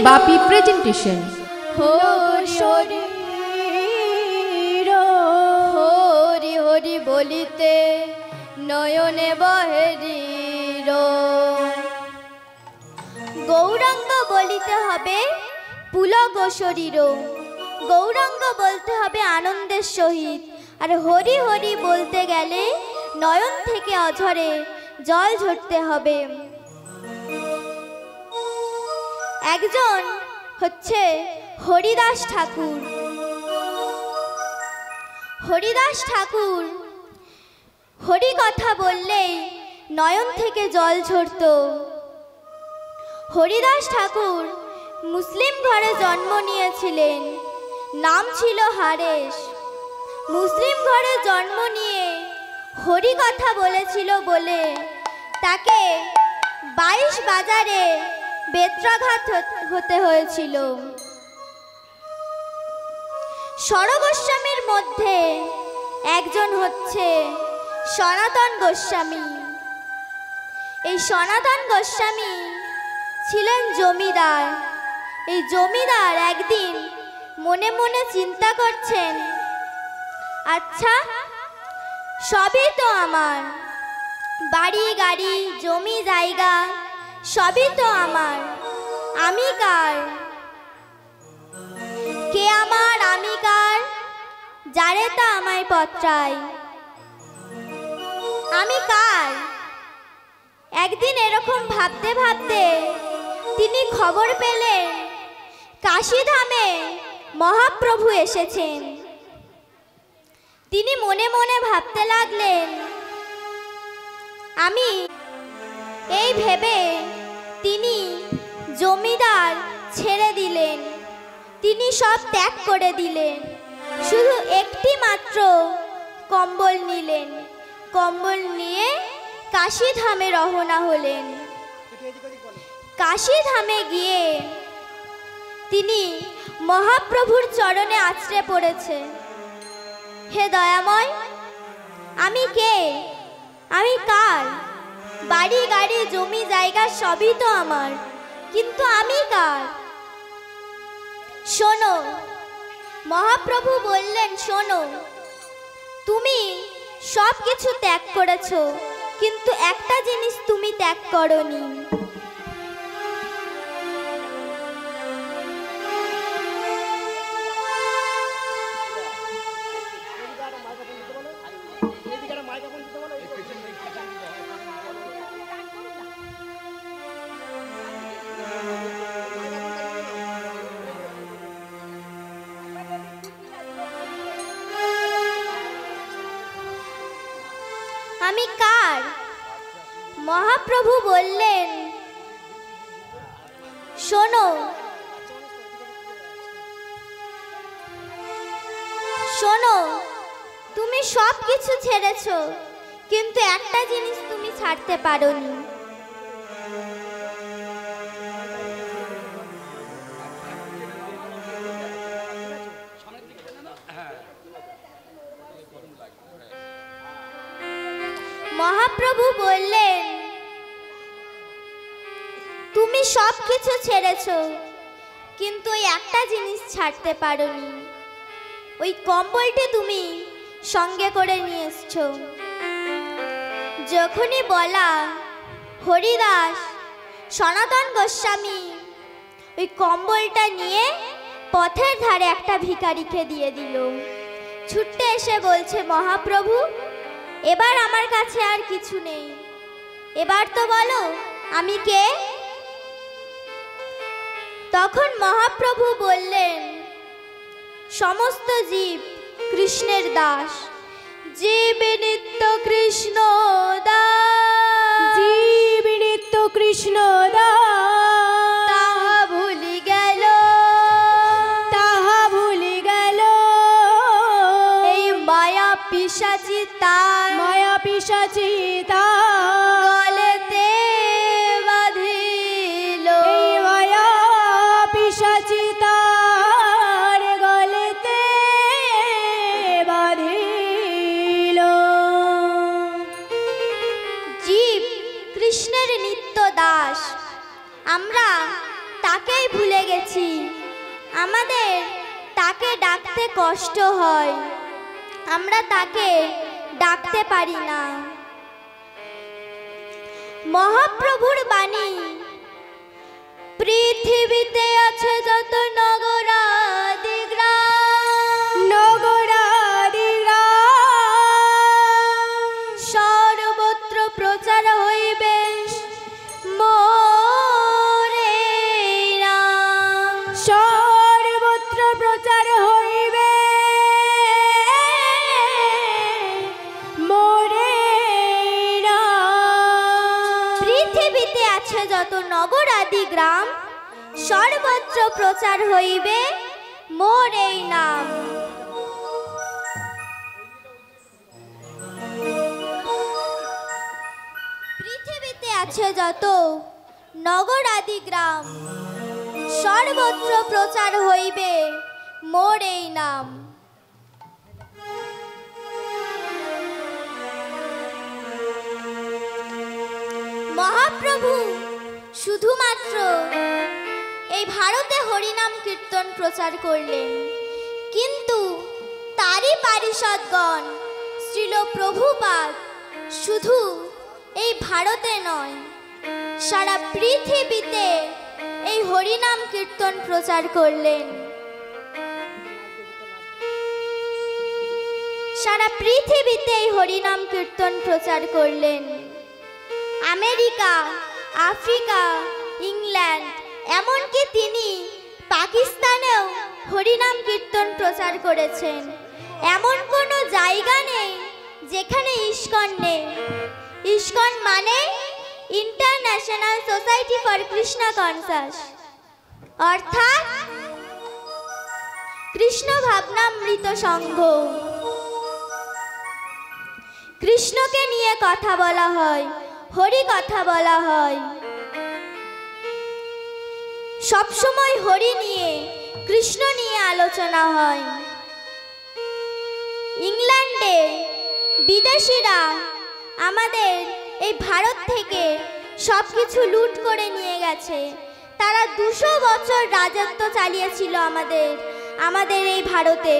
বাপি presentation. Hari Hari বলিতে নয়নে বহেরির, গৌরাঙ্গ বলিতে হবে পুলক শরীর, গৌরাঙ্গ বলতে হবে আনন্দের সহিত, আর হরি হরি বলতে গেলে নয়ন থেকে অঝরে জল ঝরতে হবে। একজন হচ্ছে হরিদাস ঠাকুর। হরিদাস ঠাকুর হরি কথা বললেই নয়ন থেকে জল ঝরত। হরিদাস ঠাকুর মুসলিম ঘরে জন্ম নিয়েছিলেন, নাম ছিল হারেশ। মুসলিম ঘরে জন্ম নিয়ে হরি কথা বলেছিল বলে তাকে 22 বাজারে বেত্রাঘাত হতে হয়েছিল। ষড়গোস্বামীর মধ্যে একজন হচ্ছে সনাতন গোস্বামী। এই সনাতন গোস্বামী ছিলেন জমিদার। এই জমিদার একদিন মনে মনে চিন্তা করছেন, আচ্ছা সবই তো আমার, বাড়ি গাড়ি জমি জায়গা সবই তো আমার, আমি কার? কে আমার আমি কার? যারে তা আমায় পত্রায়, আমি কার? একদিন এরকম ভাবতে ভাবতে তিনি খবর পেলেন কাশীধামে মহাপ্রভু এসেছেন। তিনি মনে মনে ভাবতে লাগলেন আমি, এই ভেবে তিনি জমিদার ছেড়ে দিলেন, তিনি সব ত্যাগ করে দিলেন, শুধু একটি মাত্র কম্বল নিলেন। কম্বল নিয়ে কাশীধামে রওনা হলেন। কাশীধামে গিয়ে তিনি মহাপ্রভুর চরণে আছড়ে পড়েছে, হে দয়াময়, আমি কে? আমি কার? বাড়ি গাড়ি জমি জায়গা সবই তো আমার, কিন্তু আমি কার? শোনো, মহাপ্রভু বললেন, শোনো, তুমি সব কিছু ত্যাগ করেছো, কিন্তু একটা জিনিস তুমি ত্যাগ করনি। আমি কার? মহাপ্রভু বললেন, শোনো, শোনো, তুমি সব কিছু ছেড়েছো, কিন্তু একটা জিনিস তুমি ছাড়তে পারোনি। মহাপ্রভু বললেন, তুমি সব কিছু ছেড়েছো, কিন্তু ওই একটা জিনিস ছাড়তে পারোনি, ওই কম্বলটি তুমি সঙ্গে করে নিয়ে এসছো। যখনই বলা, হরিদাস সনাতন গোস্বামী ওই কম্বলটা নিয়ে পথের ধারে একটা ভিখারিকে দিয়ে দিল। ছুটতে এসে বলছে, মহাপ্রভু, এবার আমার কাছে আর কিছু নেই, এবার তো বলো আমি কে? তখন মহাপ্রভু বললেন, সমস্ত জীব কৃষ্ণের দাস, জীব নিত্য কৃষ্ণ দাস, জীব নিত্য কৃষ্ণ দাস, তাহা ভুলি গেল, তাহা ভুলি গেল, এই মায়া পিশাচি তার, মায়া পিশাচি তার গলেতে বাঁধিল, এই মায়া পিশাচি তার গলেতে বাঁধিল। আমাদের তাকে ডাকতে কষ্ট হয়, আমরা তাকে ডাকতে পারি না। মহাপ্রভুর বাণী, পৃথিবীতে আছে যত নগরাদি গ্রাম, নগরাদি গ্রাম, সর্বত্র প্রচার হইবে মোরে নাম, সর্বত্র প্রচার হইবে মোরে নাম। পৃথিবীতে আছে যত নগর আদি গ্রাম, সর্বত্র প্রচার হইবে মোর এই নাম। পৃথিবীতে আছে যত নগর আদি গ্রাম, সর্বত্র প্রচার হইবে মোর এই নাম। মহাপ্রভু শুধুমাত্র এই ভারতে হরিনাম কীর্তন প্রচার করলেন, কিন্তু তারই পারিষদগণ শ্রীল প্রভুপাদ শুধু এই ভারতে নয়, সারা পৃথিবীতে এই হরিনাম কীর্তন প্রচার করলেন। সারা পৃথিবীতে এই হরিনাম কীর্তন প্রচার করলেন। আমেরিকা, আফ্রিকা, ইংল্যান্ড, এমনকি তিনি পাকিস্তানেও হরিনাম কীর্তন প্রচার করেছেন। এমন কোনো জায়গা নেই যেখানে ইস্কন নেই। ইস্কন মানে international society for Krishna conscious, অর্থাৎ কৃষ্ণ ভাবনামৃত সংঘ। কৃষ্ণকে নিয়ে কথা বলা হয়, হরি কথা বলা হয়, সবসময় হরি নিয়ে, কৃষ্ণ নিয়ে আলোচনা হয়। ইংল্যান্ডে বিদেশিরা আমাদের এই ভারত থেকে সবকিছু লুট করে নিয়ে গেছে। তারা 200 বছর রাজত্ব চালিয়েছিল আমাদের এই ভারতে।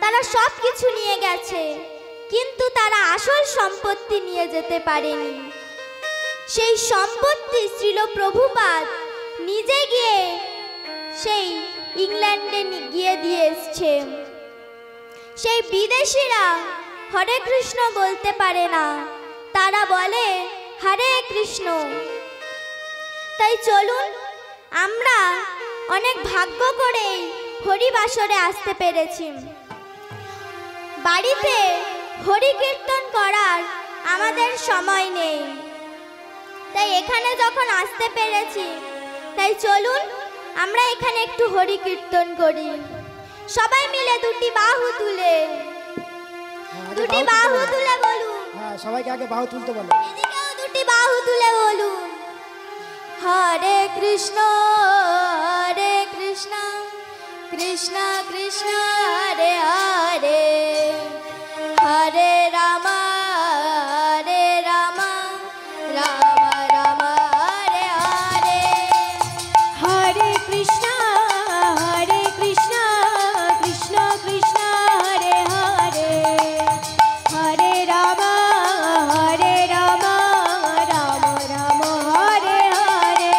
তারা সবকিছু নিয়ে গেছে, কিন্তু তারা আসল সম্পত্তি নিয়ে যেতে পারেনি। সেই সম্পত্তি শ্রীল প্রভুপাদ নিজে গিয়ে সেই ইংল্যান্ডে গিয়ে দিয়ে এসছে। সেই বিদেশিরা হরে কৃষ্ণ বলতে পারে না, তারা বলে হরে কৃষ্ণ। তাই চলুন, আমরা অনেক ভাগ্য করে হরিবাসরে আসতে পেরেছি। বাড়িতে হরি কীর্তন করার আমাদের সময় নেই, তাই এখানে যখন আসতে পেরেছি, তাই চলুন আমরা এখানে একটু হরি কীর্তন করি। সবাই মিলে দুটি বাহু তুলে, দুটি বাহু তুলে বলুন। হ্যাঁ, সবাইকে আগে বাহু তুলতে বলো। এদিকেও দুটি বাহু তুলে বলুন, হরে কৃষ্ণ কৃষ্ণ কৃষ্ণ হরে হরে, হরে রাম রাম রাম হরে হরে। হরে কৃষ্ণ কৃষ্ণ কৃষ্ণ হরে হরে, হরে রাম রাম রাম হরে হরে।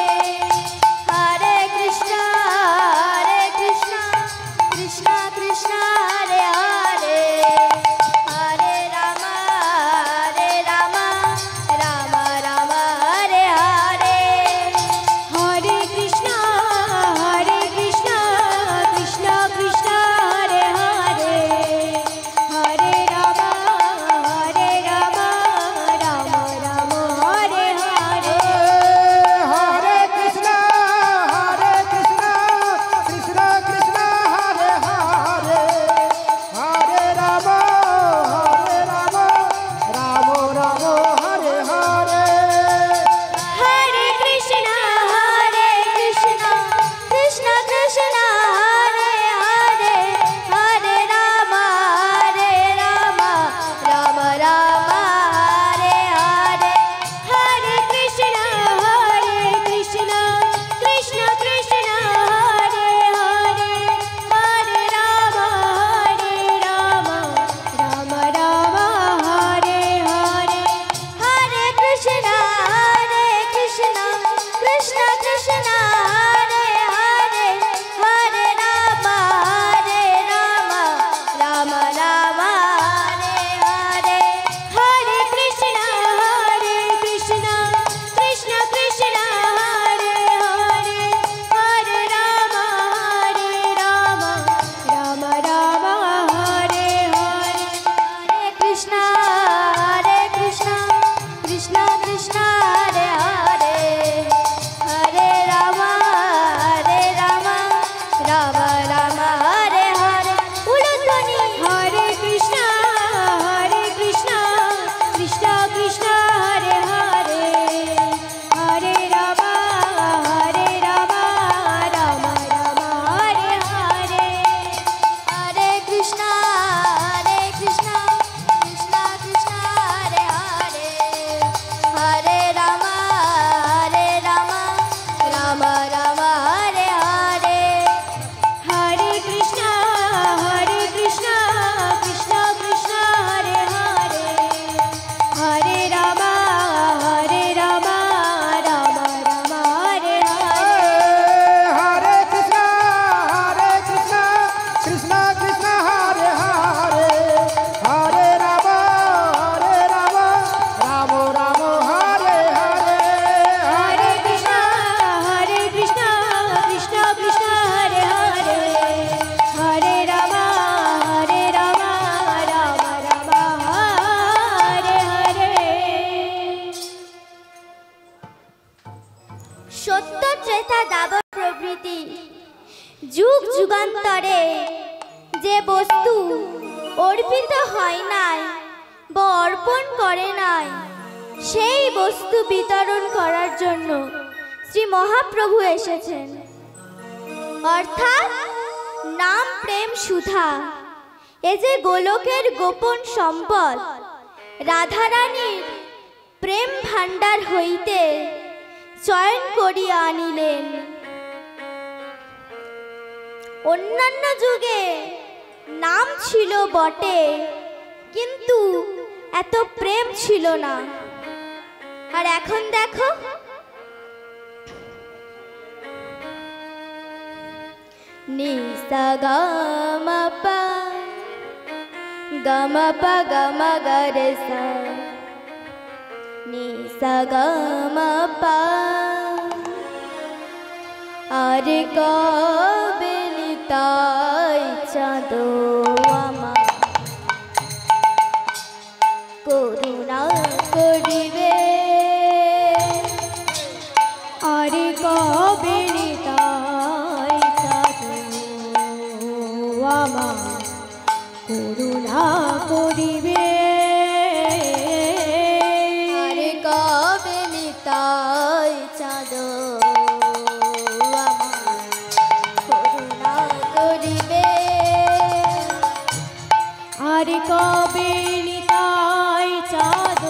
যুগ যুগান্তরে যে বস্তু অর্পিত হয় নাই বা অর্পণ করে নাই সেই বস্তু বিতরণ করার জন্য শ্রী মহাপ্রভু এসেছেন। অর্থাৎ নাম প্রেম সুধা, এ যে গোলকের গোপন সম্পদ রাধারানীর প্রেম ভাণ্ডার হইতে চয়ন করিয়া আনিলেন। অন্যান্য যুগে নাম ছিল বটে, কিন্তু এত প্রেম ছিল না। আর এখন দেখো, নি সা গা মা পা গা মা পা গা মা গা রে সা, নি সা গা মা পা। আর কবে নিতাই চাঁদ আমার করুণা করিবে, আর কবে নিতাই চাঁদ আমার করুণা করিবে, আর কবে নিতাই চাঁদ আমার করুণা করিবে, আর কবে নিতাই চাঁদ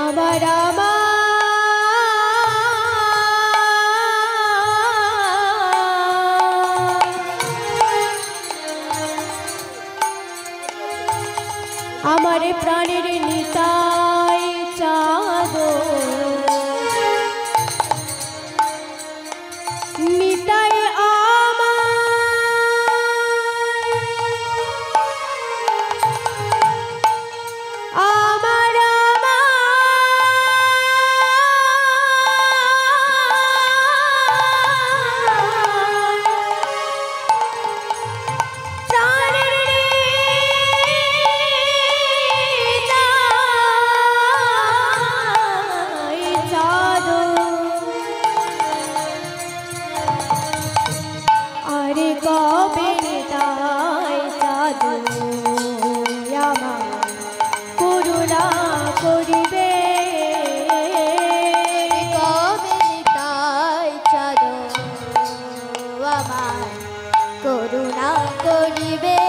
আমার আমার প্রাণের নিতাই চাঁদ, নিতাই করুণা করিবে,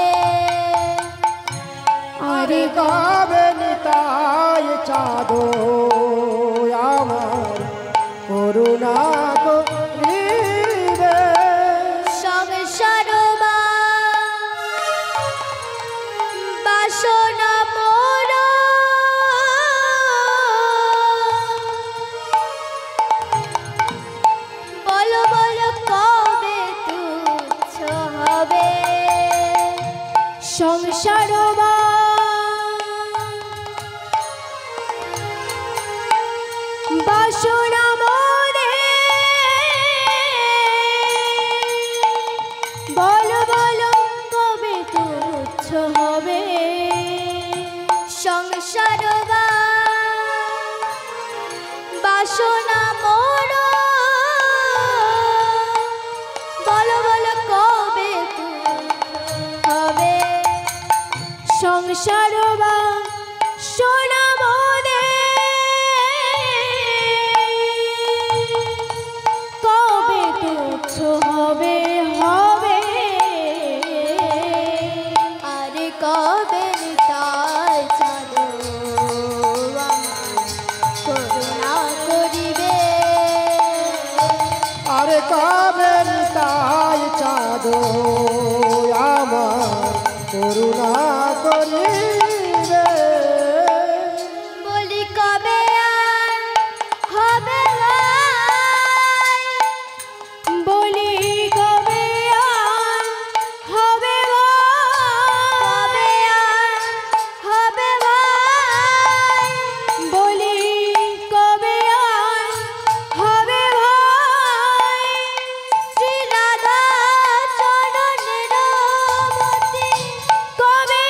আর কবে নিতাই চাঁদ আমার করুণা করিবে, সংসার বাসনা মোর বলো বলো কবে তুচ্ছ হবে, সংসার বাসনা মনে বলো বলো কবে তুচ্ছ হবে, সংসার বাসনা মোর বলো বলো কবে তুচ্ছ হবে, সংসার বাসনা মনে কবে তুচ্ছ হবে হবে, আর কবে নিতাই চাঁদ আমার করুণা করিবে, আর কবে নিতাই চাঁদ আমার করুণা করিবে, বলি কবে আর হবে ভাই, বলি কবে আর হবে কবে আর হবে ভাই, বলি কবে আর হবে ভাই, শ্রী রাধা চরণের মতি কবে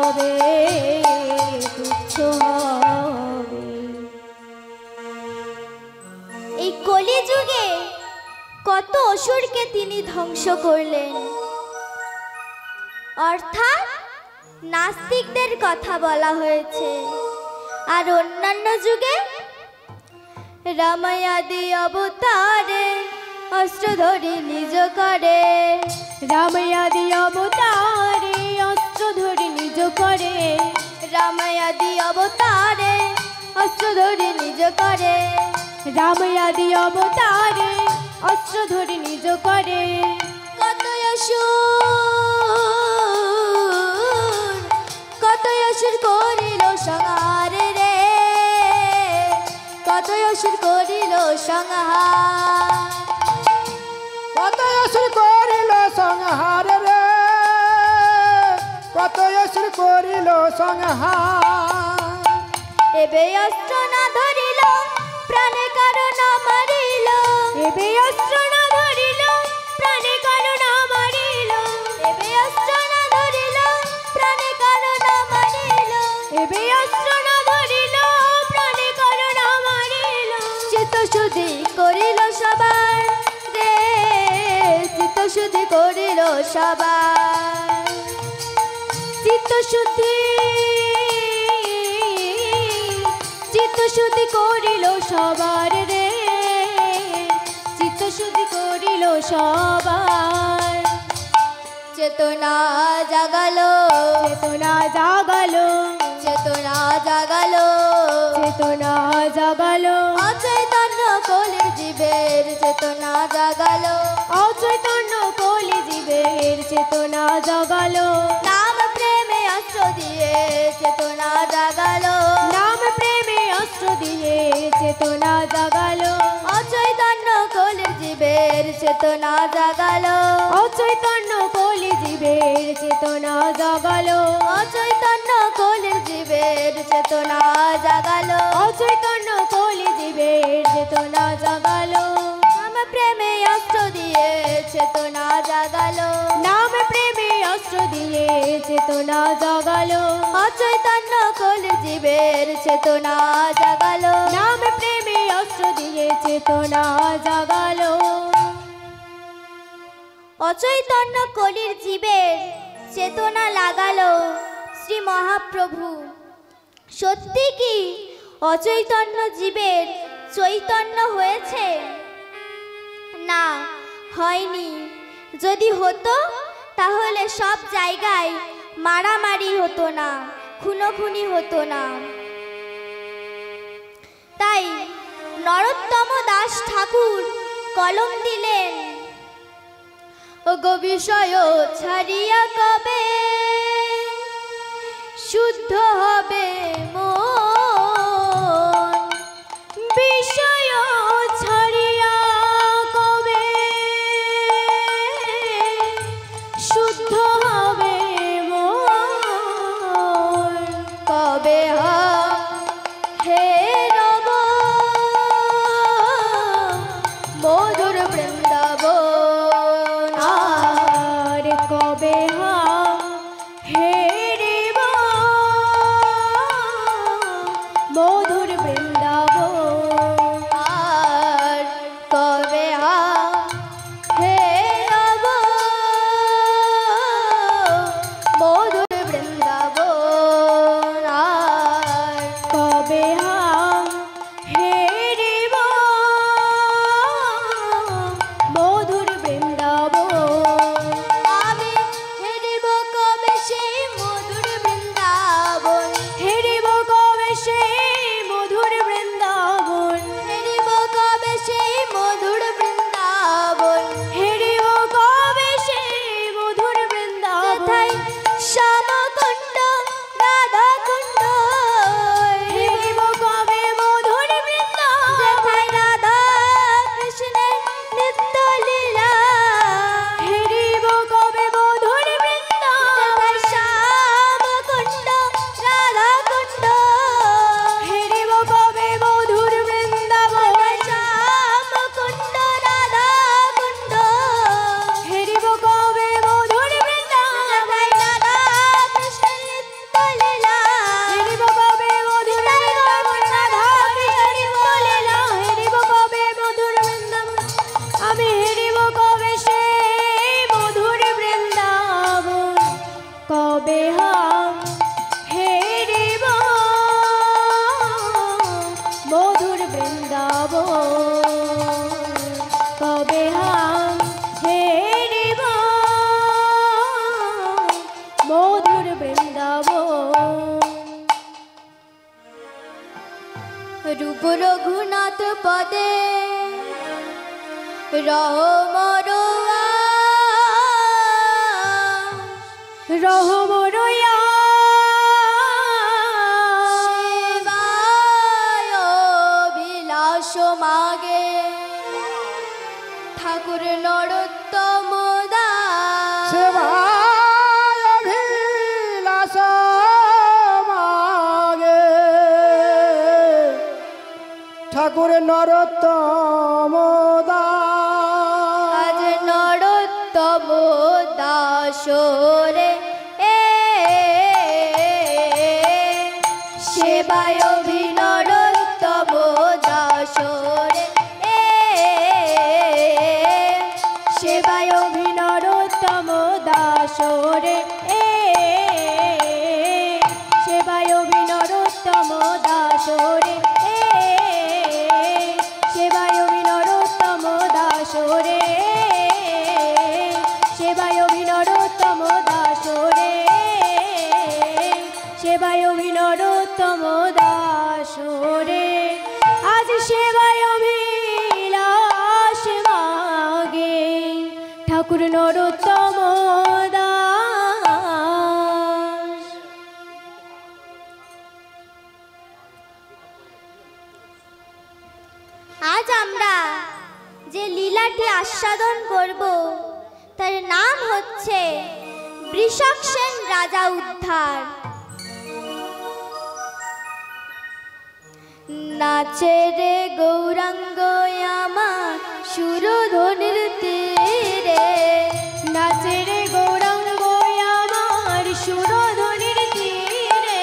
কবে তুচ্ছ হবে। এই কলিযুগে কত অসুরকে তিনি ধ্বংস করলেন, অর্থাৎ নাস্তিকদের কথা বলা হয়েছে। আর অন্যান্য যুগে রামায়াদি অবতারে অস্ত্র ধরে নিজ করে, রামায়াদি অবতারে অস্ত্র ধরে নিজ করে, রামায়াদি অবতারে অস্ত্র ধরে নিজ করে, রামায়াদি অবতারে অস্ত্র ধরে নিজ করে। কত অসুর করিল সংহার রে, কত অসুর করিল সংহার, কত অসুর করিল সংহার রে, কত অসুর করিল সংহার। এবে অস্ত্র না ধরিল প্রাণে কারণ মারিল, এবে অস্ত্র না ধরিল প্রাণে কারণ মারিল, এবে অস্ত্র না ধরিল প্রাণে কারণ মারিল, এবে অস্ত্র না ধরিল প্রাণে কারণ মারিল। চিত্তশুদ্ধি করিল সবার রে, চিত্তশুদ্ধি করিল সবার, চিত্তশুদ্ধি চিত্তশুদ্ধি করিল সবার রে, চিত্তশুদ্ধি করিল সবার। চেতনা জাগালো, চেতনা জাগালো, চেতনা জাগালো, চেতনা জাগালো, অচৈতন্য কলির জীবের চেতনা জাগালো, অচৈতন্য কলি জীবের চেতনা জাগালো, নাম প্রেমে অস্ত্র দিয়ে চেতনা জাগালো, নাম প্রেমে অস্ত্র দিয়ে চেতনা জাগালো, অচৈতন্য কলির জীবের চেতনা জাগালো, অচৈতন্য কলি জীবের চেতনা জাগালো, অচৈতন্য কলির জীবের চেতনা জাগালো, অচৈতন্য কলি জীবের চেতনা জাগালো, নাম প্রেমে অস্ত্র দিয়ে চেতনা জাগালো, নাম প্রেমে অস্ত্র দিয়ে চেতনা জাগালো, অচৈতন্য কলির জীবের চেতনা জাগালো, নাম প্রেমে অস্ত্র দিয়ে চেতনা জাগালো। অচৈতন্য কলির জীবের চেতনা লাগালো শ্রী মহাপ্রভু। সত্যি কি অচৈতন্য জীবের চৈতন্য হয়েছে? না, হয়নি। যদি হতো তাহলে সব জায়গায় মারামারি হতো না, খুনোখুনি হতো না। তাই নরোত্তম দাস ঠাকুর কলম দিলেন, ওগো বিষয় ছাড়িয়া কবে শুদ্ধ হবে মন, বিষয় ছাড়িয়া কবে শুদ্ধ হবে মন, কবে হে রব মধুর বৃন্দাবন, আর কবে হেরিব পদে রহমরোয়া রহমরয়া সেবায় বিলাস মাগে ঠাকুর নরোত্তম দাস সেবায় অভিলাষ মাগে ঠাকুর নরোত্তম দাস। আজ নরোত্তম দাসরে সেবায় অভিনরোত্তম দাসরে সেবায় অভিনরোত্তম দাসরে সেবায় অভিনরোত্তম দাসরে সেবায় অভিনরোত্তম দাসরে সেবায় অভিনরোত্তম দাসরে সেবায় অভিনরোত্তম দাসরে আজ সেবায় অভিলাষ মাগে ঠাকুর নরোত্তম দাস। আজ আমরা যে লীলাটি আস্বাদন করব তার নাম হচ্ছে বৃষক সেন রাজা উদ্ধার। নাচে রে গৌরাঙ্গ আমার সুরধনির তীরে নাচে রে গৌরাঙ্গ আমার সুরধনির তীরে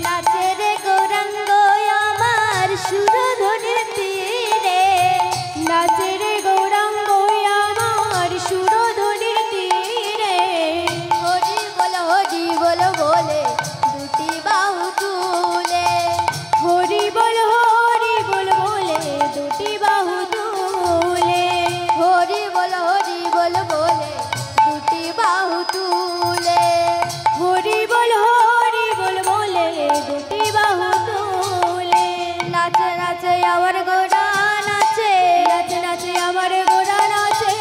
নাচে রে গৌরাঙ্গ আমার সুরধনির তীরে নাচে রে গৌরাঙ্গ আমার সুরধনির তীরে হরি বলো বলে দুটি বাহু তুলে হরি বল বলে দুটি বাহু তুলে হরি বল বলে দুটি বাহু তুলে হরি বল বলে দুটি বাহু তুলে নাচে নাচে আমার গোড়া নাচে নাচে নাচে আমার গোরা নাচে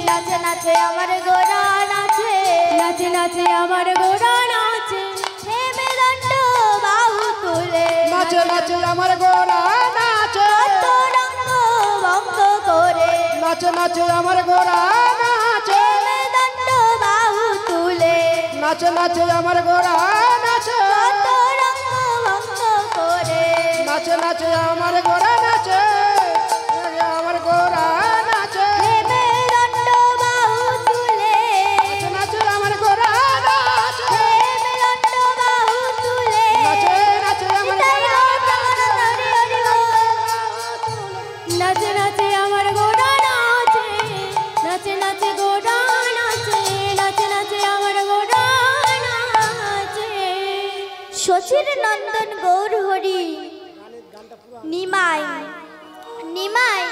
নাচে নাচে আমার গোড়া নাচে নাচে নাচে আমার গোরা নাচে হেমে দণ্ড বাহু তুলে নাচে নাচে আমার গোরা নাচে কত রঙ্গ ভঙ্গ করে নাচে নাচে আমার গোরা নাচে হেমে দণ্ড বাহু তুলে নাচে নাচে আমার গোরা নাচে কত রঙ্গ ভঙ্গ করে নাচে নাচে আমার গোরা নাচে আমার গোরা নাচে হেমে দণ্ড বাহু তুলে নাচে আমার গোরা নাচে হেমে দণ্ড বাহু তুলে নাচে নাচে আমার গোরা নাচে নাচে আমার গোরা নাচে নাচে নাচে গোরা নাচে নাচে নাচে আমার গোরা নাচে শচীর নন্দন গৌর হরি নিমাই নিমাই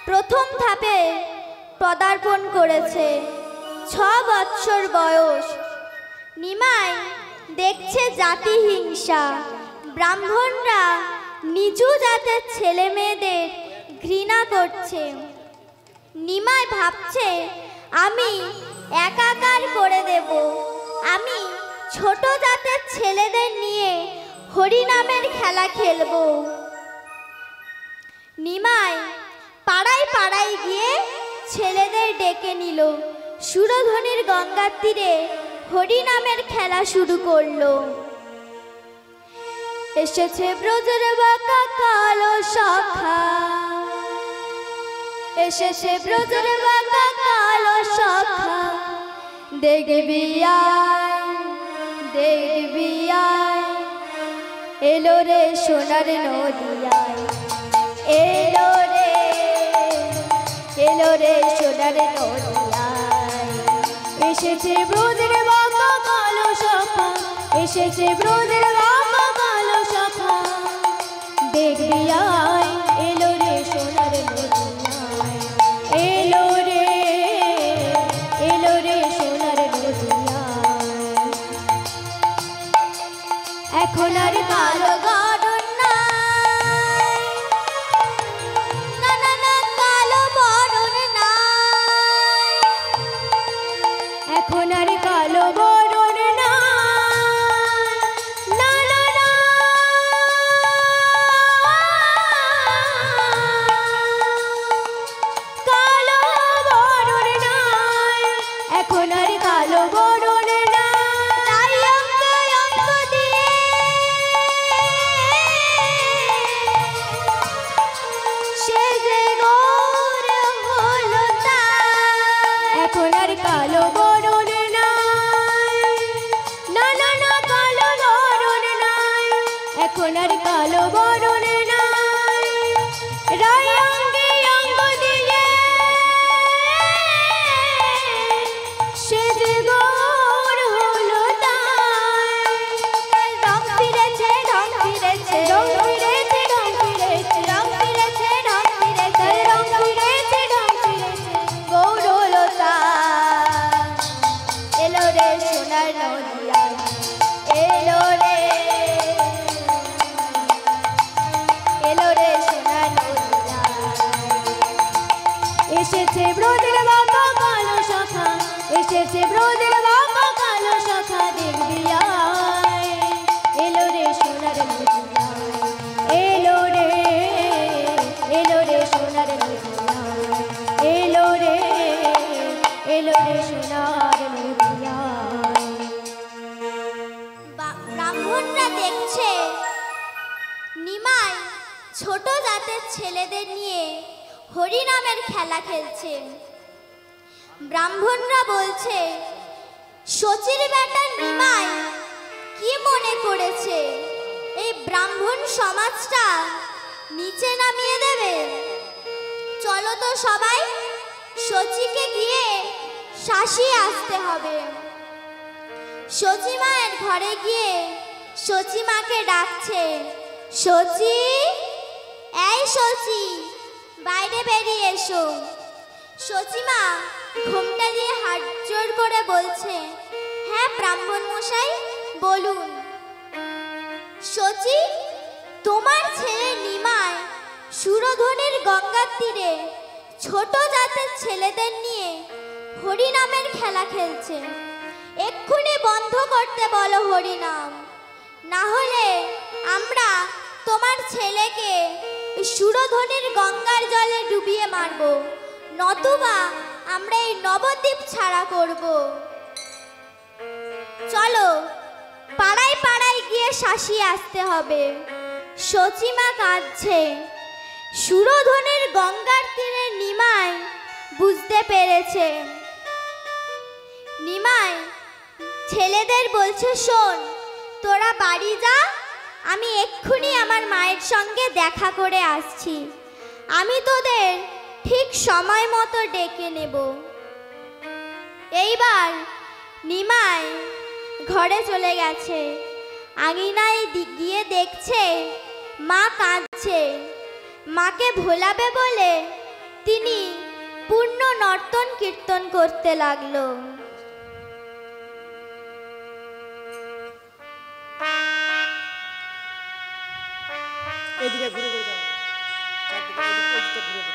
প্রথম ধাপে পদার্পণ করেছে। 6 বৎসর বয়স। নিমাই দেখছে জাতি হিংসা, ব্রাহ্মণরা নিচু জাতের ছেলে মেয়েদের ঘৃণা করছে। নিমাই ভাবছে আমি একাকার করে দেব, আমি ছোট জাতের ছেলেদের নিয়ে হরিনামের খেলা খেলবো। নিমাই পাড়ায় পাড়ায় গিয়ে ছেলেদের ডেকে নিল, সুরধনির গঙ্গার তীরে হরিনামের খেলা শুরু করলো। এসেছে ব্রজের বাঁকা কালো শাখা, এসেছে ব্রজের বাঁকা কালো শাখা, দেখবি আয় দেখবি আয়, এলো রে সোনার নদিয়ায়, এলো রে সোনার নদিয়ায়। এসেছে ব্রজের বাঁকা কালো শাখা, এসেছে ব্রজের বাঁকা কালো শাখা, দেখবি আয়, এলো রে সোনার নদিয়ায়, এলো রে সোনার নদিয়ায়। এখন আর কালো কালো গড়ন নাই, কালো বরণ নাই, না না না কালো বরণ নাই, এখন আর কালো বরণ নাই। রায় অঙ্গে অঙ্গ দিয়ে সে যে গৌর হলো তাই। রং ফিরেছে রং ফিরেছে রং ফিরেছে রং ফিরেছে রং ফিরেছে রং ফিরেছে রং ফিরেছে রং ফিরেছে গৌরলতা এলো রে সোনার নদিয়া এলো রে সোনার নদিয়া। এসেছে ব্রজের বাবা কালো শাখা, এসেছে ব্রজের বাবা কালো শাখা, দেখবি আয়। এলো রে সোনার নদিয়া, এলো রে সোনার নদিয়া, এলো রে সোনার নদিয়া। ব্রাহ্মণরা দেখছে নিমাই ছোট জাতের ছেলেদের নিয়ে হরিনামের খেলা খেলছে। ব্রাহ্মণরা বলছে, শচীর বেটা নিমাই কি মনে করেছে এই ব্রাহ্মণ সমাজটা নিচে নামিয়ে দেবে? চলো তো সবাই শচীকে গিয়ে শাসিয়ে আসতে হবে। শচী মায়ের ঘরে গিয়ে শচী মাকে ডাকছে, শচী, এই শচী, বাইরে বেরিয়ে এসো। শচী মা ঘোমটা দিয়ে হাত জোড় করে বলছে, হ্যাঁ ব্রাহ্মণ মশাই বলুন। শচী, তোমার ছেলে নিমাই সুরধনির গঙ্গার তীরে ছোট জাতের ছেলেদের নিয়ে হরিনামের খেলা খেলছে। এক্ষুনি বন্ধ করতে বলো হরিনাম, না হলে আমরা তোমার ছেলেকে সুরধনির গঙ্গার জলে ডুবিয়ে মারব, নতুবা আমরা এই নবদ্বীপ ছাড়া করব। চলো পাড়ায় পাড়ায় গিয়ে শাসিয়ে আসতে হবে। শচীমা কাঁদছে। সুরধনির গঙ্গার তীরে নিমাই বুঝতে পেরেছে। নিমাই ছেলেদের বলছে, শোন, তোরা বাড়ি যা, আমি এক্ষুনি আমার মায়ের সঙ্গে দেখা করে আসছি। আমি তোদের ঠিক সময় মতো ডেকে নেব। এইবার নিমাই ঘরে চলে গেছে। আঙিনায় গিয়ে দেখছে মা কাঁদছে। মাকে ভোলাবে বলে তিনি পূর্ণ নর্তন কীর্তন করতে লাগলো। এদিকে ঘুরে ঘুরে যাও, চারদিকে এদিকটা ঘুরে ঘুরে।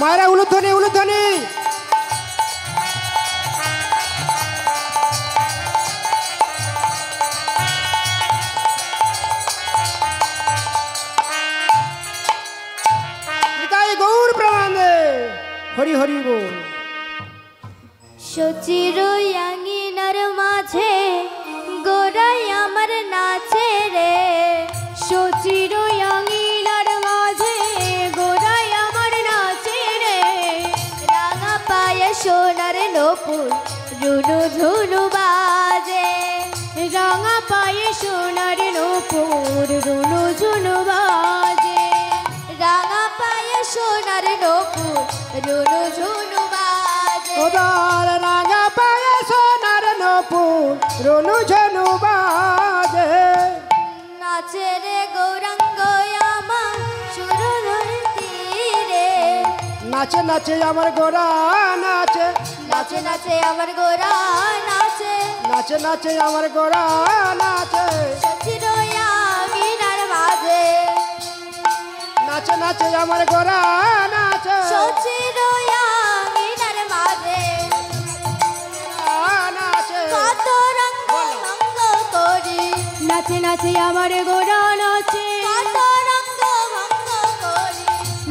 মায়েরা উলুধ্বনি উলুধ্বনি। নিতাই গৌর প্রমাণে হরি হরি বল। সচির আঙিনার মাঝে গোরাই আমার নাচে রে, সচির আঙিনার মাঝে গোরাই আমার নাচে রে, রাঙা পায়ে সোনার নপুর রুনু ঝুনু বাজে, রাঙা পায়ে সোনার নূপুর রুনু ঝুনু বাজে, রাঙা পায়ে সোনার নপুর রুনু ঝুনু বাজে। ওদার রাঙা পায়ে সোনার নপুর রনু ঝনু বাজে। নাচে রে গৌরাঙ্গ আমার সুরধর তীরে, নাচে নাচে আমার গোরা নাচে, নাচে নাচে আমার গোরা নাচে, নাচে নাচে আমার গোরা নাচে। সচির আঙিনার মাঝে, নাচে নাচে আমার গোরা নাচে, সচির আঙিনার মাঝে, নাচে। কত রঙ্গ ভঙ্গ করি, নাচে নাচে আমার গোরা নাচে, কত রঙ্গ ভঙ্গ করি,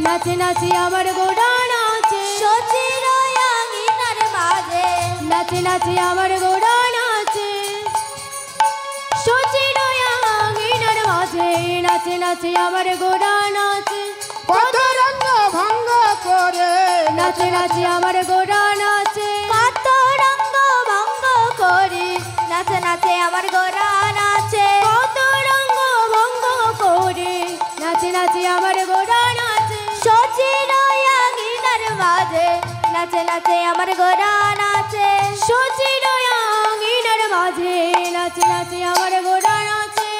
নাচে নাচে আমার গোরা নাচে, সচির আঙিনার মাঝে, নাচে নাচে আমার গোরা নাচে, সচির আঙিনার মাঝে, নাচে নাচে আমার গোরা নাচে, কত রঙ্গ ভঙ্গ করে নাচে নাচে আমার গোরা নাচে, কত রঙ্গ ভঙ্গ করি, নাচে নাচে আমার গোরা নাচে, কত রঙ্গ ভঙ্গ করে নাচে নাচে আমার গোরা নাচে, সচির আঙিনার মাঝে, নাচে নাচে আমার গোরা নাচে, সচির আঙিনার মাঝে, নাচে নাচে আমার গোরা নাচে।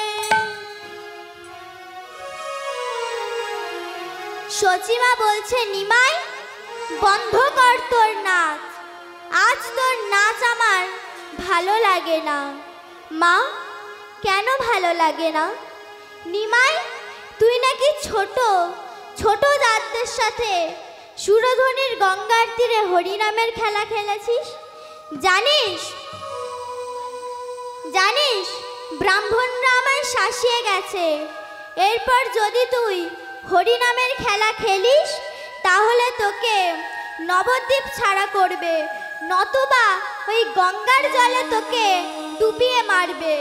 সচিমা বলছে নিমাই বন্ধ কর তোর নাচ, আজ তোর নাচ আমার ভালো লাগে না। মা কেন ভালো লাগে না? নিমাই তুই নাকি ছোট ছোট জাতদের সাথে সুরধনির গঙ্গার তীরে হরিনামের খেলা খেলেছিস। জানিস জানিস ব্রাহ্মণরা আমায় শাসিয়ে গেছে, এরপর যদি তুই হরিনামের খেলা খেলিস তাহলে তোকে নবদ্বীপ ছাড়া করবে, নতুবা ওই গঙ্গার জলে তোকে ডুবিয়ে মারবে।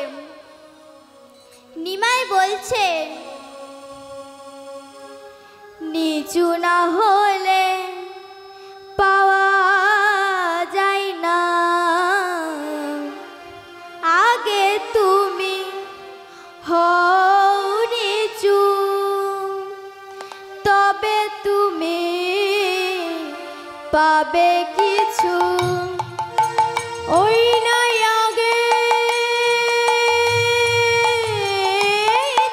নিমাই বলছে নিচু না হলে পাওয়া যায় না, আগে তুমি হও নিচু তবে তুমি পাবে কিছু। ওই নাই আগে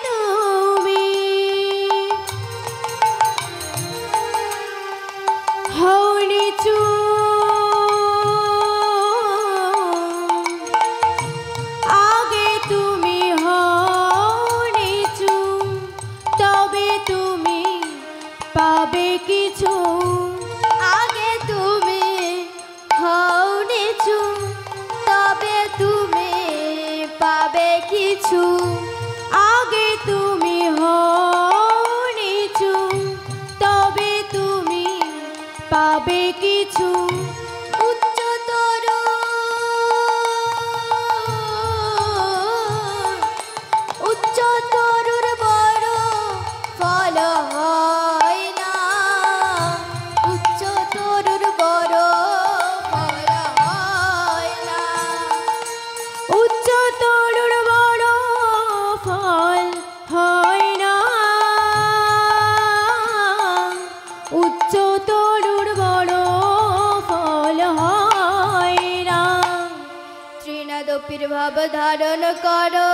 তুমি হও নিচু, আগে তুমি হও নিচু তবে তুমি পাবে কিছু, আগে তুমি হও নিচু তবে তুমি পাবে কিছু, আগে তুমি হও নিচু তবে তুমি পাবে কিছু। উচ্চতর উচ্চতরুর বড় ফল হয় না, উচ্চতরুর বড় ফল হয় না, উচ্চ তরুর বড় ফল হয় না, উচ্চ তরুর বড় ফল হয় না। তৃণাদপির ভাব ধারণ করো,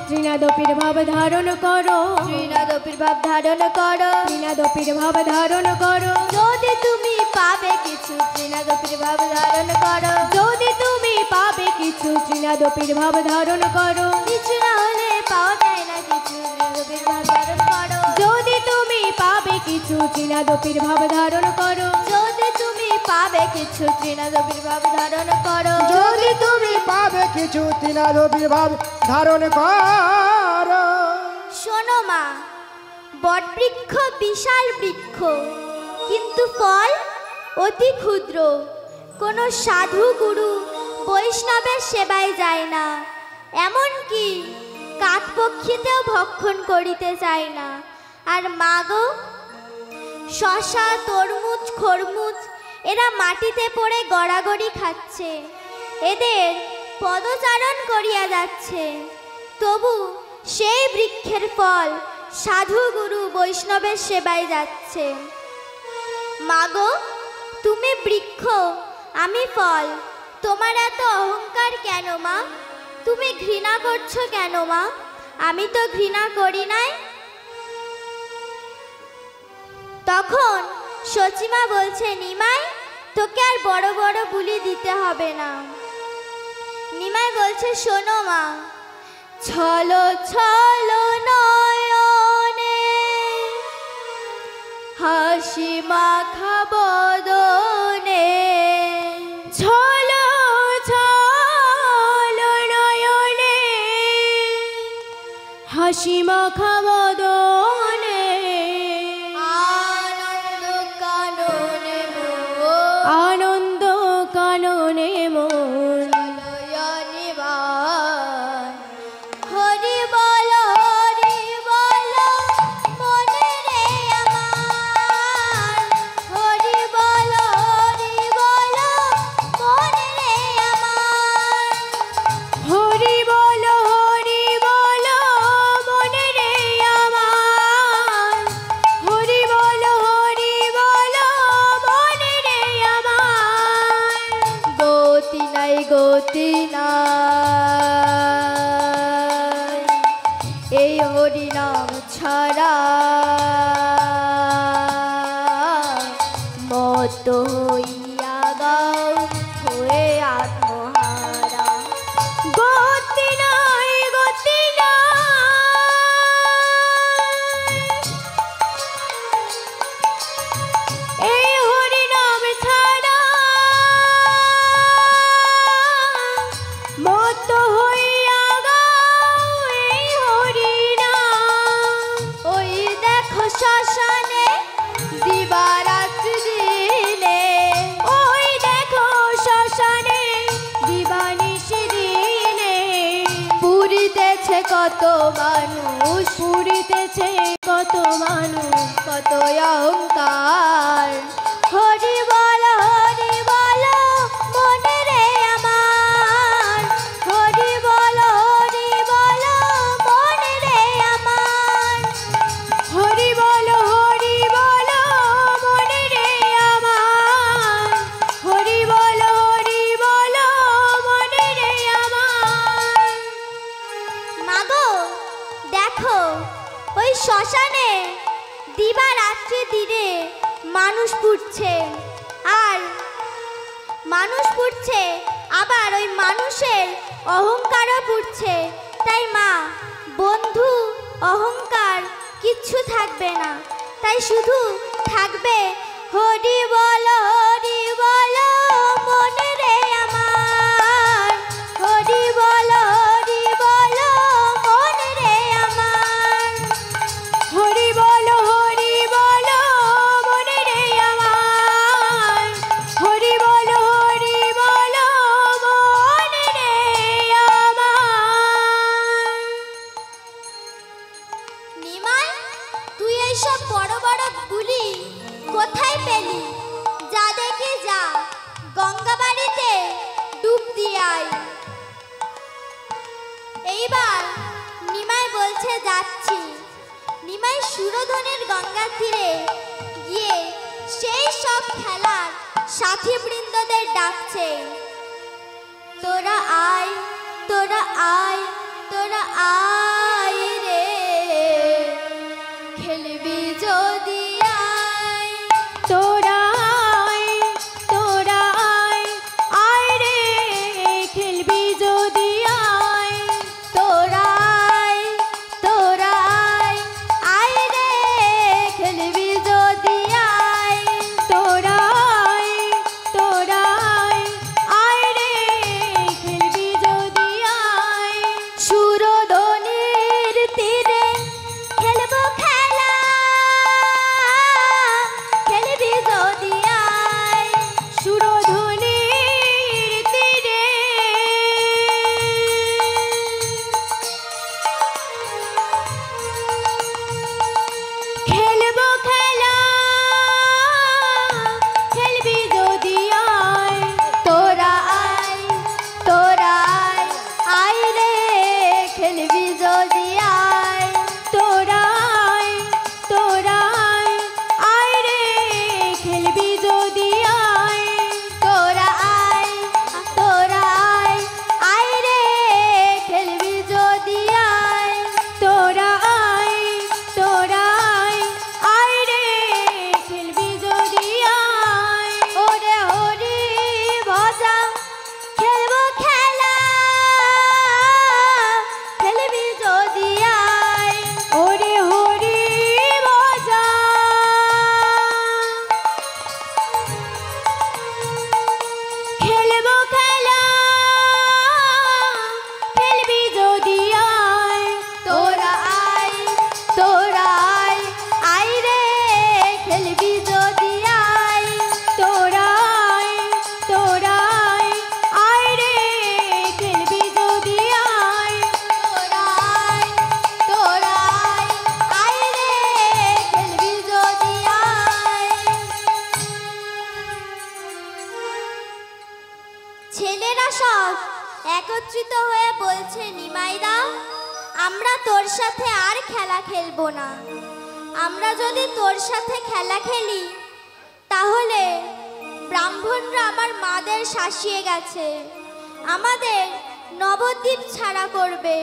তৃণাদপির ভাব ধারণ করো, তৃণাদপির ভাব ধারণ করো, তৃণাদপির ভাব ধারণ করো, যদি তুমি পাবে কিছু তৃণাদপির ভাব ধারণ করো, যদি তুমি পাবে কিছু তৃণাদপির ভাব ধারণ করো, কিছু না হলে পাওয়া যায় না কিছু তৃণাদপির ভাব ধারণ করো, যদি তুমি পাবে কিছু তৃণাদপির ভাব ধারণ করো, যদি তুমি পাবে কিছু তৃণাদপির ভাব ধারণ করো, যদি তুমি পাবে কিছু তৃণাদপির ভাব ধারণ করো। শোনো মা, বটবৃক্ষ বিশাল বৃক্ষ, কিন্তু ফল অতি ক্ষুদ্র। কোনো সাধু গুরু বৈষ্ণবের সেবায় যায় না, এমনকি কাঠপক্ষীতেও ভক্ষণ করিতে চায় না। আর মা গো, শশা, তরমুজ, খরমুজ এরা মাটিতে পড়ে গড়াগড়ি খাচ্ছে, এদের পদচারণ করিয়া যাচ্ছে, তবু সেই বৃক্ষের ফল সাধু গুরু বৈষ্ণবের সেবায় যাচ্ছে। মাগো, তুমি বৃক্ষ, আমি ফল, তোমার এত অহংকার কেন মা? তুমি ঘৃণা করছো কেন মা? আমি তো ঘৃণা করি নাই। তখন সচিমা বলছে, নিমাই তোকে আর বড় বড় বুলি দিতে হবে না। নিমাই বলছে, শোনো মা, ছলো ছলো নয়নে হাসি মাখা বদনে, ছলো ছলো নয়নে হাসি মাখা বদনে, আনন্দ কাননে আনন্দ কাননে মন, হরি বল মনে রে আমার, হরি বল মনে রে আমার, হরি বল মনে রে আমার, হরি বল মনে রে আমার। গতি নাই গতি নাই এই হরি নাম ছাড়া, মত হইয়া গাও হয়ে আত্মহারা। গতি নাই গতি নাই এই হরি নাম ছাড়া, মত হইয়া গাও এই হরি নাম। ওই দেখো শ্মশানে দিবারাত্রি দিনে, ওই দেখো শ্মশানে দিবানিশি দিনে, পুরিতেছে কত মানুষ, পুরিতেছে কত মানুষ, কত অহংকার। হরি বল মনে রে আমার, হরি বল মনে রে আমার, হরি বল মনে রে আমার, হরি বল মনে রে আমার। মাগো দেখো, ওই শ্মশানে দিবারাত্রি দিনে মানুষ পুড়ছে, আর মানুষ পুড়ছে, আবার ওই মানুষের অহংকারও পুড়ছে। তাই মা, বন্ধু অহংকার কিচ্ছু থাকবে না, তাই শুধু থাকবে হরি বল মনে রে আমার, হরি বল মনে রে আমার, হরি বল মনে রে আমার, হরি বল মনে রে আমার। নিমাই, তুই এইসব বড় বড় বুলি কোথায় পেলি? যা দেখি যা, গঙ্গা বাড়িতে ডুব দিয়ে আয়। এইবার নিমাই বলছে যাচ্ছি। নিমাই সুরধনের গঙ্গার তীরে গিয়ে সেই সব খেলার সাথী বৃন্দদের ডাকছে, তোরা আয়, তোরা আয়, তোরা আয় রে, খেলবি যদি আয়, তোরা আয় রে, খেলবি যদি আয়, তোরা আয় রে, খেলবি যদি একত্রিত হয়ে বলছে, নিমাইদা, আমরা তোর সাথে আর খেলা খেলবো না। আমরা যদি তোর সাথে খেলা খেলি তাহলে ব্রাহ্মণরা আমার মাদের শাসিয়ে গেছে, আমাদের নবদ্বীপ ছাড়া করবে,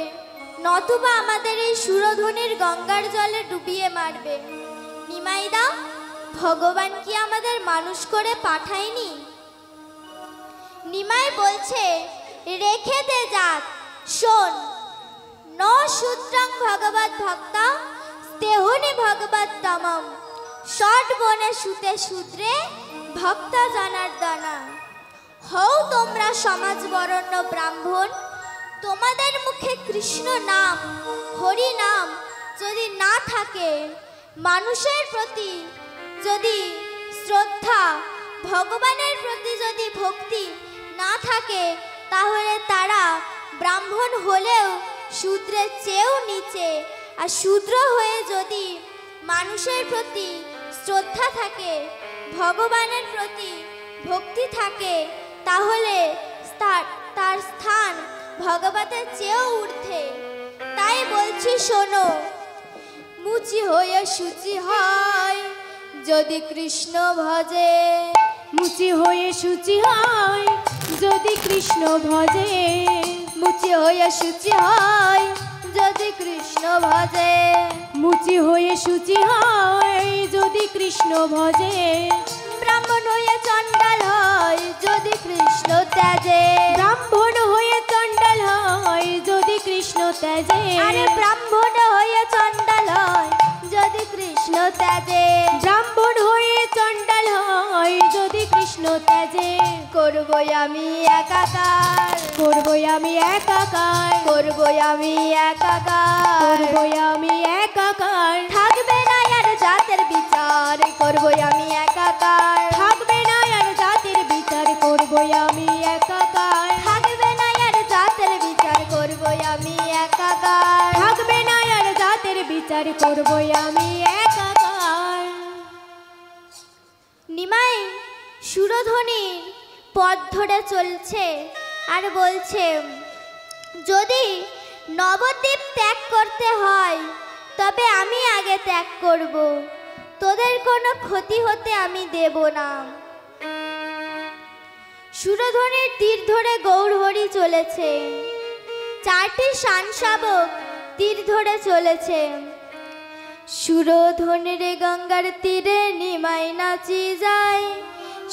নতুবা আমাদের এই সুরধনির গঙ্গার জলে ডুবিয়ে মারবে। নিমাইদা, ভগবান কি আমাদের মানুষ করে পাঠায়নি? নিমাই বলছে, রেখে দে জাত, শোন, ন শূদ্রং ভগবত ভক্তা স্তেহুনি ভগবত তমম, ষট বনে সুতে শূদ্রে ভক্তা জনার্দনা। হও তোমরা সমাজ বরণ্য ব্রাহ্মণ, তোমাদের মুখে কৃষ্ণ নাম হরি নাম যদি না থাকে, মানুষের প্রতি যদি শ্রদ্ধা, ভগবানের প্রতি যদি ভক্তি না থাকে, তাহলে তারা ব্রাহ্মণ হলেও শূদ্রের চেয়েও নিচে। আর শূদ্র হয়ে যদি মানুষের প্রতি শ্রদ্ধা থাকে, ভগবানের প্রতি ভক্তি থাকে, তাহলে তার স্থান ভগবতের চেয়েও ঊর্ধ্বে। তাই বলছি, শোনো, মুচি হয়ে শুচি হয় যদি কৃষ্ণ ভজে, মুচি হয়ে শুচি হয় যদি কৃষ্ণ ভজে, মুচি হয়ে শুচি হয় যদি কৃষ্ণ ভজে, মুচি হয়ে শুচি হয় যদি কৃষ্ণ ভজে, ব্রাহ্মণ হয়ে চণ্ডাল হয় যদি কৃষ্ণ ত্যাজে, ব্রাহ্মণ হয়ে চণ্ডাল হয় যদি কৃষ্ণ ত্যাজে, আরে ব্রাহ্মণ হয়ে চণ্ডাল হয় যদি কৃষ্ণ ত্যাজে, ব্রাহ্মণ হয়ে চণ্ডাল হয় যদি কৃষ্ণ ত্যাজে, করবই আমি একাকার, করবই আমি একাকার, করবই আমি একাকার, করবই আমি একাকার, থাকবে না আর জাতের বিচার, করবই আমি একাকার, থাকবে না আর জাতির বিচার, করবই আমি একাকার, থাকবে না আর জাতের বিচার, করবই আমি একাকার, থাকবে না আর জাতের বিচার, করবই আমি একাকার। নিমাই সুরধ্বনি পথ ধরে চলছে আর বলছে, যদি নবদ্বীপ ত্যাগ করতে হয় তবে আমি আগে ত্যাগ করব, তোদের কোনো ক্ষতি হতে আমি দেব না। সুরধ্বনির তীর ধরে গৌরহরি চলেছে, চারটি শানশাবক তীর ধরে চলেছে। সুরধ্বনির গঙ্গার তীরে নিমাই নাচি যায়,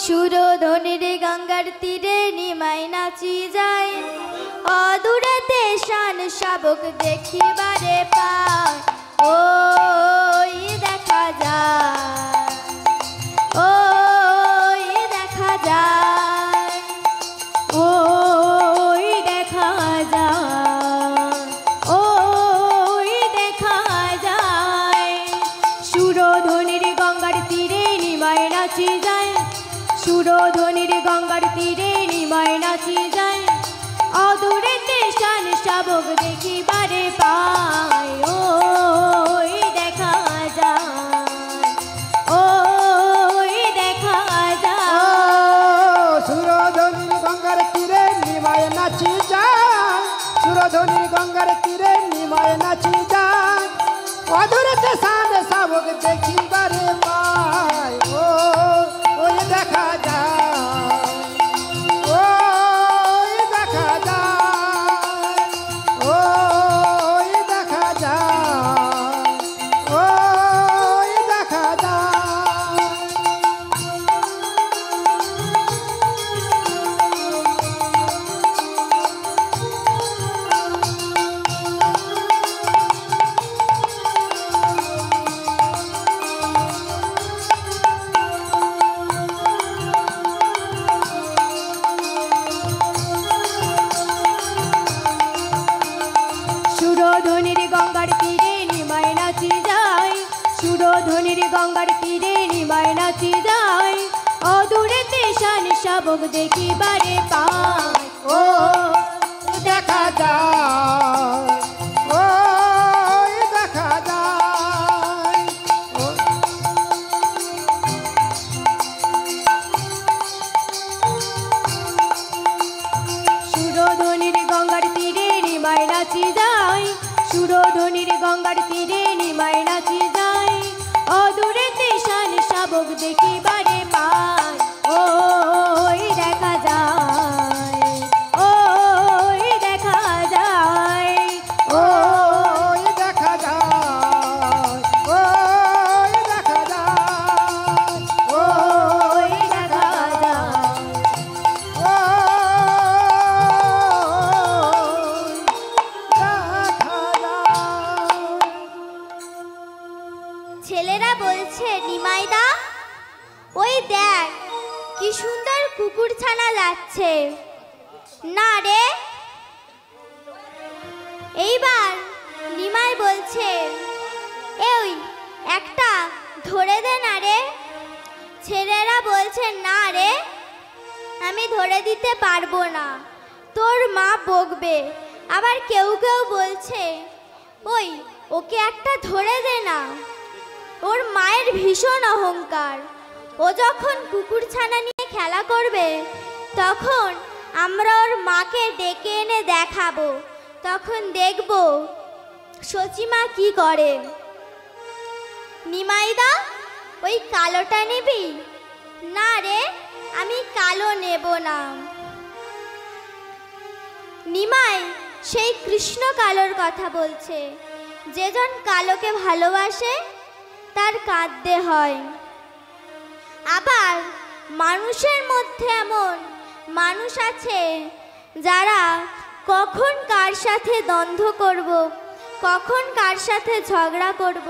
সুরধ্বনির গঙ্গার তীরে নিমাই নাচি যায়, অদূরেতে শানশাবক দেখিবারে পায়, ওই দেখা যায়, ওই দেখা যায়, ওই দেখা যায়, ওই দেখা যায়, সুরধ্বনির গঙ্গার তীরে নিমাই নাচি যায়, সুরধ্বনির গঙ্গার তীরে নিমাই নাচি যায়, অদূরেতে শানশাবক দেখিবারে পায়, ওই দেখা যায়, ওই দেখা যায়। সুরধনির গঙ্গার তীরে নিমায় নাচি যায়, সুরধনির গঙ্গার তীরে নিমায় নাচি যায়, অধুরেতে সান শাবক দেখিবারে পায়, ওই দেখা যায়, ওই দেখা যায়, ওই দেখা যায়, ওই দেখা যায়। সুরধ্বনির গঙ্গার তীরে নিমাই নাচি যায়, সুরধ্বনির গঙ্গার তীরে নিমাই নাচি যায়, অদূরেতে শানশাবক দেখিবারে পায়, ও দেখা যায়, ওই দেখা যায়, সুরধ্বনির শাবক দেখিবারে পায়, ওই দেখা যায়, ওই দেখা যায়, ওই দেখা যায়, ওই দেখা যায়, ওই দেখা যায়। ছেলেরা বলছে, নিমাইদা ওই দেখ কি সুন্দর কুকুরছানা যাচ্ছে। না রে। এইবার নিমাই বলছে, এই একটা ধরে দে না রে। ছেলেরা বলছে, না রে, আমি ধরে দিতে পারবো না, তোর মা বকবে। আবার কেউ কেউ বলছে, ওই ওকে একটা ধরে দে না, ওর মায়ের ভীষণ অহংকার, ও যখন কুকুরছানা নিয়ে খেলা করবে তখন আমরা ওর মাকে ডেকে এনে দেখাবো, তখন দেখব সচিমা কি করে। নিমাইদা ওই কালোটা নিবি? না রে, আমি কালো নেব না। নিমাই সেই কৃষ্ণ কালোর কথা বলছে, যেজন কালোকে ভালোবাসে তার কাঁদতে হয়। আবার মানুষের মধ্যে এমন মানুষ আছে যারা কখন কার সাথে দ্বন্দ্ব করব, কখন কার সাথে ঝগড়া করব,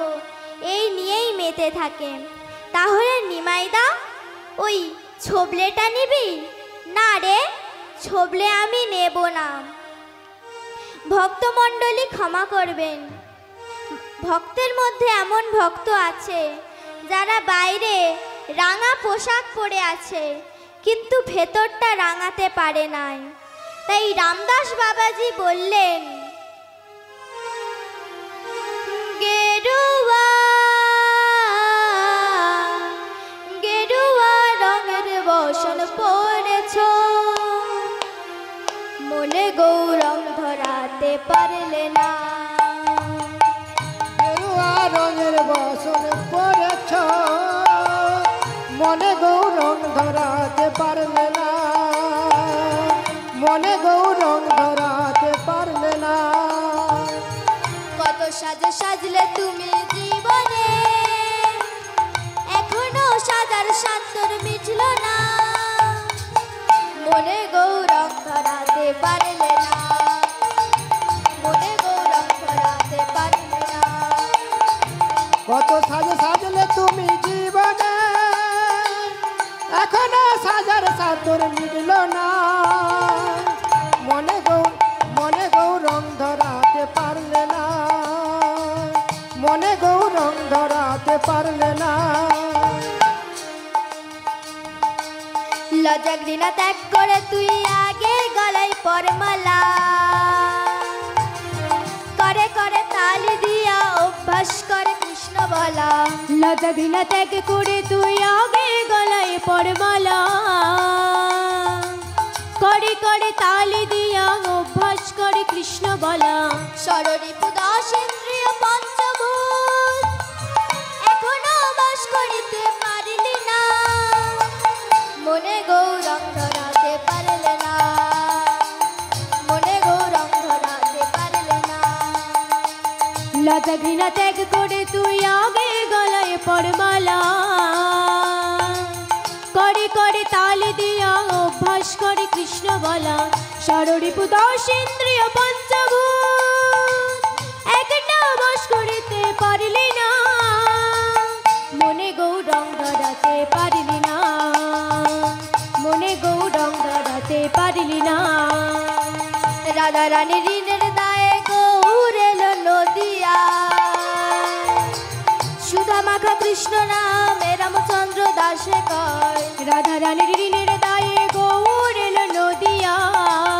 এই নিয়েই মেতে থাকে। তাহলে নিমাইদা ওই ছোবলেটা নিবি? না রে, ছোবলে আমি নেব না। ভক্তমণ্ডলী ক্ষমা করবেন, ভক্তের মধ্যে এমন ভক্ত আছে যারা বাইরে রাঙা পোশাক পরে আছে কিন্তু ভেতরটা রাঙাতে পারে নাই। তাই রামদাস বাবাজি বললেন, গেরুয়া গেরুয়া রঙের বসন পরেছ, মনে গৌরং ধরাতে পারলে না। গেরুয়া রঙের বসন পরেছ, মনে গৌরং ধরাতে পারলে না, মনে গৌরং ধরাতে পারলে না। কত সাজে সাজলে তুমি জীবনে, এখনো সাজার সান্তর মিটল না, মনে গৌরং ধরাতে পারলে না, মনে গৌরং ধরাতে পারলে না। কত সাজে সাজলে তুমি জীবনে, এখনো সাজার সান্তর মিটল না, মনে গৌরং ধরাতে পারলে না, মনে গৌরং ধরাতে পারলে না। লজ্জা ঘৃণা ত্যাগ করে তুই আগে গলায় পরমালা, করে করে তালি দিয়া অভ্যাস করে কৃষ্ণ বলা। লজ্জা ঘৃণা ত্যাগ করে তুই আগে গলায় পরমালা, করে করে তালি দিয়া অভ্যাস করে কৃষ্ণ বলা। ষড়রিপু দশেন্দ্রিয় পঞ্চভূত এখনো বাস করিতে পারিলি না, মনে গৌরং ধরাতে পারলে না, মনে গৌরং ধরাতে পারলে না। লজ্জা ঘৃণা ত্যাগ করে তুই আগে গলায় পরমালা, করে করে তালি দিয়া অভ্যাস করে কৃষ্ণ বলা। ষড়রিপু দশেন্দ্রিয় পঞ্চভূত একটা বাস করিতে পারলি না, মনে গৌরং ধরাতে পারলি না, মনে গৌরং ধরাতে পারলি না। রাধা রানী ঋণের দায়ে গৌর এলো নদিয়া, সুধা মাখা কৃষ্ণ নামে রামচন্দ্র দাসে কয়। রাধা রানীর ঋণের দায়ে গৌর এলো নদিয়ায়,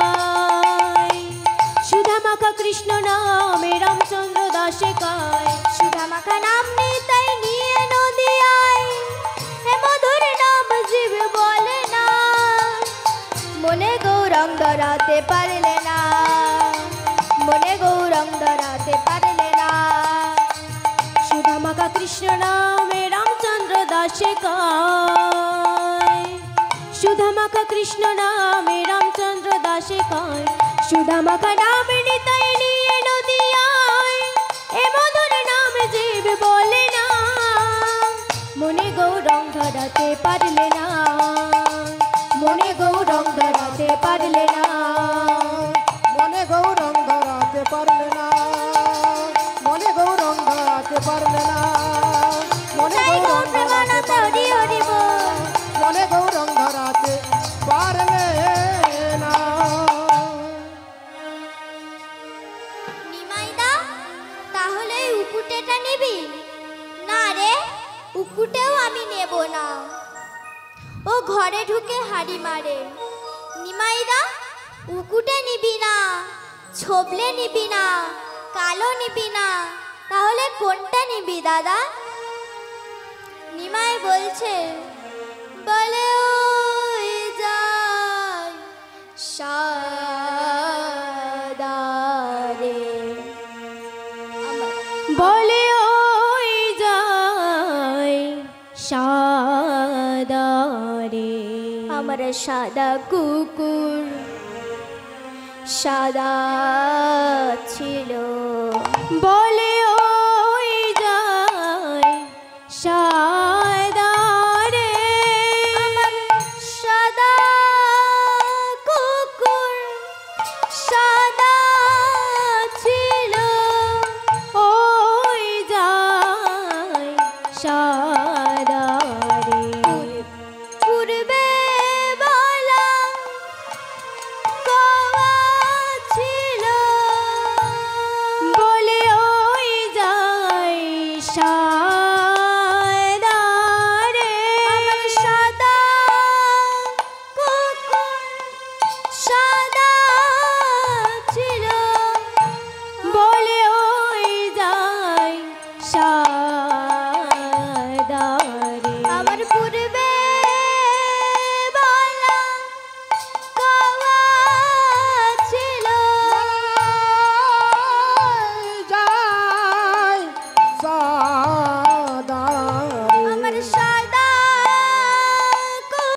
সুধা মাখা কৃষ্ণ নামে রামচন্দ্র দাসে কয়। সুধা মাখা নাম নিতাই নিয়ে নদিয়ায়, হে মধুর নাম জীব বলে না, মনে গৌরং ধরাতে পারলে না, মনে গৌরং ধরাতে পারলে না। সুধা মাখা কৃষ্ণ নামে রামচন্দ্র দাস দাসে কয় সুধামাখা কৃষ্ণ নামে রামচন্দ্র দাসে কয় সুধামাখা নামে নিতাই নিয়ে নদিয়ায় এ মধুর নাম জীব বলে না মনে গৌরঙ্গ ধরাতে পারলে না মনে গৌরঙ্গ ধরাতে পারলে না মনে গৌরঙ্গ ধরাতে পারলে না মনে গৌরঙ্গ ধরাতে পারলে না মনে গৌরঙ্গ ধরাতে পারলে না মনে গৌরঙ্গ ধরাতে পারলে না। নিমাইদা তাহলে উকুটেটা নিবি? না রে, উকুটেও আমি নেব না। ও ঘরে ঢুকে হাড়ি মারে। নিমাইদা উকুটে নিবি না, ছোবলে নিবি না, কালো নিবি না, তাহলে কোনটা নিবি দাদা? নিমাই বলছে বলে ওই যায় সাদা রে বলে ওই যায় সাদা রে আমার সাদা কুকুর সাদা ছিল বলে